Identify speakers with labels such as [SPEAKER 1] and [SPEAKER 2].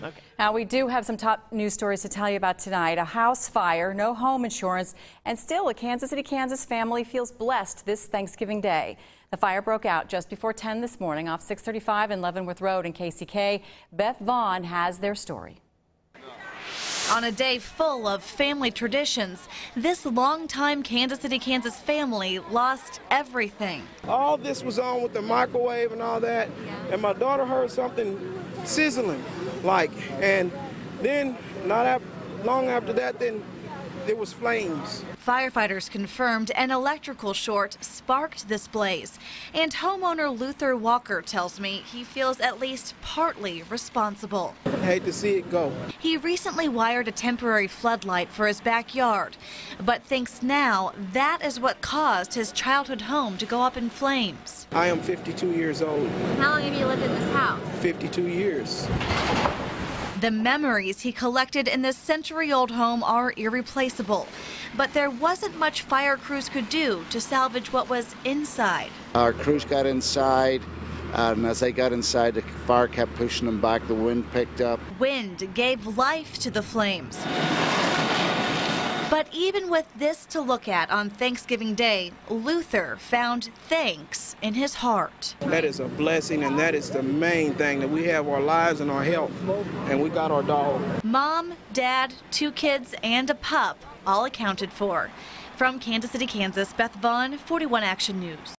[SPEAKER 1] Okay.
[SPEAKER 2] Now, we do have some top news stories to tell you about tonight. A house fire, no home insurance, and still a Kansas City, Kansas family feels blessed this Thanksgiving Day. The fire broke out just before 10 this morning off 635 and Leavenworth Road in KCK. Beth Vaughn has their story.
[SPEAKER 3] On a day full of family traditions, this longtime Kansas City, Kansas family lost everything.
[SPEAKER 4] All this was on with the microwave and all that, and my daughter heard something sizzling, and then long after that, then there was flames.
[SPEAKER 3] Firefighters confirmed an electrical short sparked this blaze, and homeowner Luther Walker tells me he feels at least partly responsible.
[SPEAKER 4] I hate to see it go.
[SPEAKER 3] He recently wired a temporary floodlight for his backyard, but thinks now that is what caused his childhood home to go up in flames.
[SPEAKER 4] I am 52 years old.
[SPEAKER 5] How long have you lived in this house?
[SPEAKER 4] 52 years.
[SPEAKER 3] The memories he collected in this century-old home are irreplaceable, but there wasn't much fire crews could do to salvage what was inside.
[SPEAKER 6] Our crews got inside, and as they got inside, the fire kept pushing them back. The wind picked up.
[SPEAKER 3] Wind gave life to the flames. But even with this to look at on Thanksgiving Day, Luther found thanks in his heart.
[SPEAKER 4] That is a blessing, and that is the main thing, that we have our lives and our health, and we got our dog.
[SPEAKER 3] Mom, Dad, 2 kids, and a pup, all accounted for. From Kansas City, Kansas, Beth Vaughn, 41 Action News.